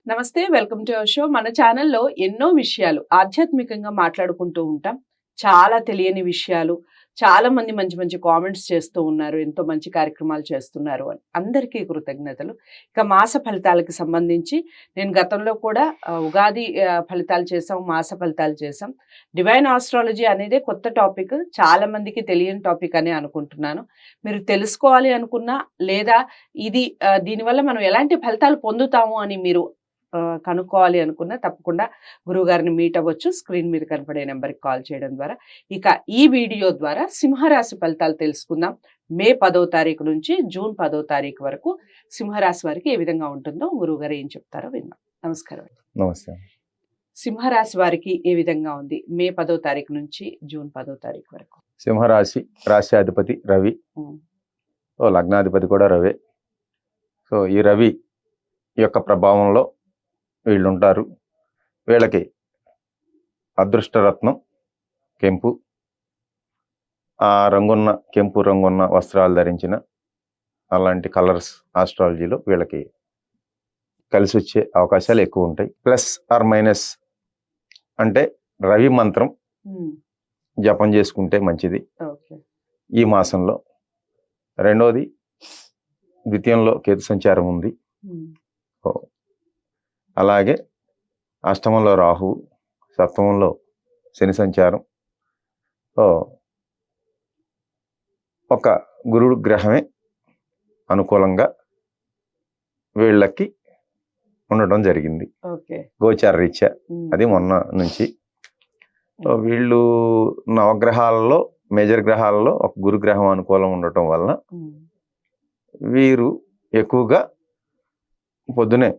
నమస్తే. Welcome to our show. మన ఛానల్‌లో ఎన్నో విషయాలు ఆధ్యాత్మికంగా మాట్లాడుకుంటూ ఉంటాం. చాలా తెలియని విషయాలు, చాలా మంది మంచి మంచి కామెంట్స్ చేస్తూ ఉన్నారు. ఎంతో మంచి కార్యక్రమాలు చేస్తున్నారు అని. అందరికీ కృతజ్ఞతలు. ఇక మాస ఫలితాలకు సంబంధించి నేను గతంలో కూడా ఉగాది ఫలితాలు చేసాం, మాస ఫలితాలు చేసాం. డివైన్ ఆస్ట్రాలజీ అనేదే కొత్త టాపిక్. చాలా మందికి తెలియని టాపిక్ అని అనుకుంటున్నాను. మీరు తెలుసుకోవాలి అనుకున్నా లేదా ఇది దీనివల్ల మనం ఎలాంటి ఫలితాలు పొందుతాము అని మీరు కనుక్కోవాలి అనుకున్నా తప్పకుండా గురువుగారిని మీట్ అవ్వచ్చు. స్క్రీన్ మీద కనపడే నెంబర్కి కాల్ చేయడం ద్వారా. ఇక ఈ వీడియో ద్వారా సింహరాశి ఫలితాలు తెలుసుకుందాం. మే 10వ తారీఖు నుంచి జూన్ 10వ తారీఖు వరకు సింహరాశి వారికి ఏ విధంగా ఉంటుందో గురువుగారు ఏం చెప్తారో విందాం. నమస్కారం. నమస్తే. సింహరాశి వారికి ఏ విధంగా ఉంది మే 10వ తారీఖు నుంచి జూన్ 10వ తారీఖు వరకు? సింహరాశి రాశ్యాధిపతి రవి, లగ్నాధిపతి కూడా రవే. సో ఈ రవి యొక్క ప్రభావంలో వీళ్ళు ఉంటారు. వీళ్ళకి అదృష్టరత్నం కెంపు. ఆ రంగున్న కెంపు రంగున్న వస్త్రాలు ధరించిన అలాంటి కలర్స్ ఆస్ట్రాలజీలో వీళ్ళకి కలిసి వచ్చే అవకాశాలు ఎక్కువ ఉంటాయి. ప్లస్ ఆర్ మైనస్ అంటే రవి మంత్రం జపం చేసుకుంటే మంచిది ఈ మాసంలో. రెండోది, ద్వితీయంలో కేతు సంచారం ఉంది. అలాగే అష్టమంలో రాహువు, సప్తమంలో శని సంచారం. ఒక గురుడు గ్రహమే అనుకూలంగా వీళ్ళకి ఉండటం జరిగింది గోచార రీత్యా. అది మొన్న నుంచి. వీళ్ళు నవగ్రహాలలో మేజర్ గ్రహాలలో ఒక గురుగ్రహం అనుకూలం ఉండటం వలన వీరు ఎక్కువగా పొద్దునే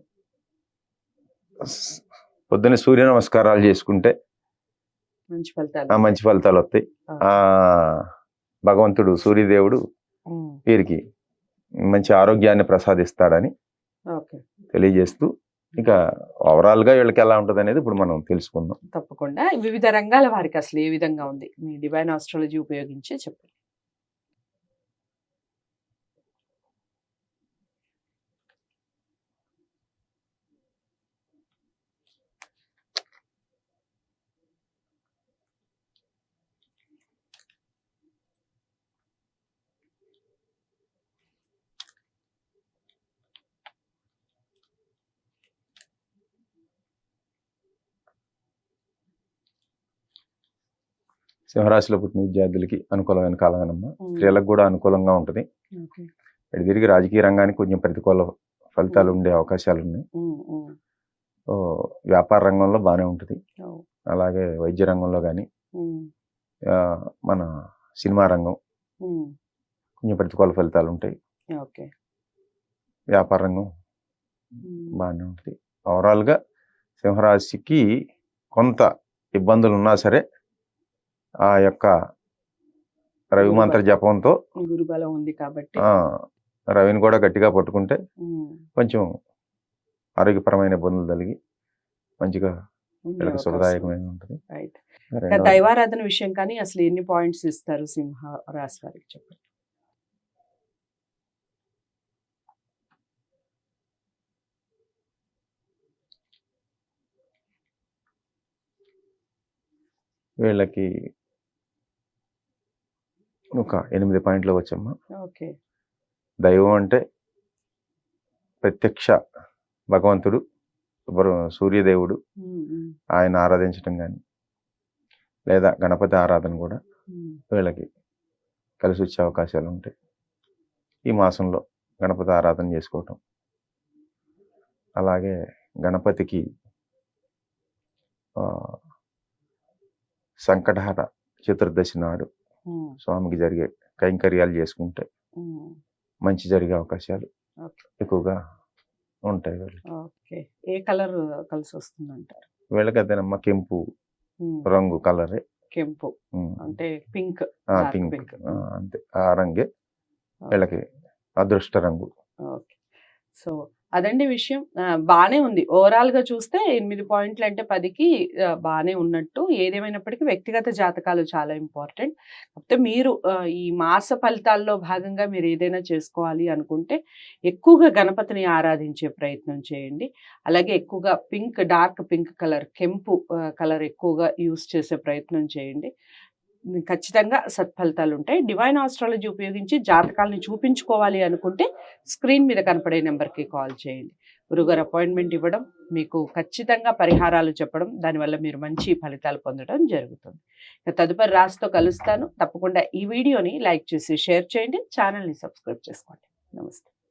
సూర్య నమస్కారాలు చేసుకుంటే మంచి ఫలితాలు వస్తాయి. ఆ భగవంతుడు సూర్యదేవుడు వీరికి మంచి ఆరోగ్యాన్ని ప్రసాదిస్తాడని తెలియజేస్తూ, ఇక ఓవరాల్ గా వీళ్ళకి ఎలా ఉంటది అనేది ఇప్పుడు మనం తెలుసుకుందాం. తప్పకుండా వివిధ రంగాల వారికి అసలు ఏ విధంగా ఉంది మీ డివైన్ ఆస్ట్రాలజీ ఉపయోగించి చెప్పండి. సింహరాశిలో పుట్టిన విద్యార్థులకి అనుకూలమైన కాలమేనమ్మా. స్త్రీలకు కూడా అనుకూలంగా ఉంటుంది. ఇటు తిరిగి రాజకీయ రంగానికి కొంచెం ప్రతికూల ఫలితాలు ఉండే అవకాశాలు ఉన్నాయి. వ్యాపార రంగంలో బాగానే ఉంటుంది. అలాగే వైద్య రంగంలో కానీ, మన సినిమా రంగం కొంచెం ప్రతికూల ఫలితాలు ఉంటాయి. వ్యాపార రంగం బాగానే ఉంటుంది. ఓవరాల్గా సింహరాశికి కొంత ఇబ్బందులు ఉన్నా సరే ఆ యొక్క రవి మంత్ర జపంతో గురుబలం ఉంది కాబట్టి రవిని కూడా గట్టిగా పట్టుకుంటే కొంచెం ఆరోగ్యపరమైన ఇబ్బందులు కలిగి మంచిగా శుభదాయకమైన ఉంటుంది. దైవారాధన విషయం కానీ అసలు ఎన్ని పాయింట్స్ ఇస్తారు సింహ రాశి వారికి చెప్పండి. వీళ్ళకి ఒక 8 పాయింట్లు వచ్చమ్మా. దైవం అంటే ప్రత్యక్ష భగవంతుడు సూర్యదేవుడు, ఆయన ఆరాధించడం కానీ లేదా గణపతి ఆరాధన కూడా వీళ్ళకి కలిసి వచ్చే అవకాశాలు ఉంటాయి. ఈ మాసంలో గణపతి ఆరాధన చేసుకోవటం, అలాగే గణపతికి సంకటహర చతుర్దశి నాడు స్వామికి జరిగే కైంకర్యాలు చేసుకుంటే మంచి జరిగే అవకాశాలు ఎక్కువగా ఉంటాయి. ఏ కలర్ కలిసి వస్తుంది అంటారు? వీళ్ళకి అదేనమ్మా కెంపు రంగు కలరే. కెంపు అంటే పింక్. అంతే, ఆ రంగే వీళ్ళకి అదృష్ట రంగు. సో అదండి విషయం. బానే ఉంది. ఓవరాల్‌గా చూస్తే 8 పాయింట్లు అంటే 10కి బానే ఉన్నట్టు. ఏదేమైనప్పటికీ వ్యక్తిగత జాతకాలు చాలా ఇంపార్టెంట్. కాకపోతే మీరు ఈ మాస ఫలితాల్లో భాగంగా మీరు ఏదైనా చేసుకోవాలి అనుకుంటే ఎక్కువగా గణపతిని ఆరాధించే ప్రయత్నం చేయండి. అలాగే ఎక్కువగా డార్క్ పింక్ కలర్, కెంపు కలర్ ఎక్కువగా యూజ్ చేసే ప్రయత్నం చేయండి. ఖచ్చితంగా సత్ఫలితాలుంటాయి. డివైన్ ఆస్ట్రాలజీ ఉపయోగించి జాతకాలను చూపించుకోవాలి అనుకుంటే స్క్రీన్ మీద కనపడే నెంబర్‌కి కాల్ చేయండి. గురువుగారు అపాయింట్‌మెంట్ ఇవ్వడం, మీకు ఖచ్చితంగా పరిహారాలు చెప్పడం, దానివల్ల మీరు మంచి ఫలితాలు పొందడం జరుగుతుంది. ఇక తదుపరి రాశితో కలుస్తాను. తప్పకుండా ఈ వీడియోని లైక్ చేసి షేర్ చేయండి. ఛానెల్‌ని సబ్స్క్రైబ్ చేసుకోండి. నమస్తే.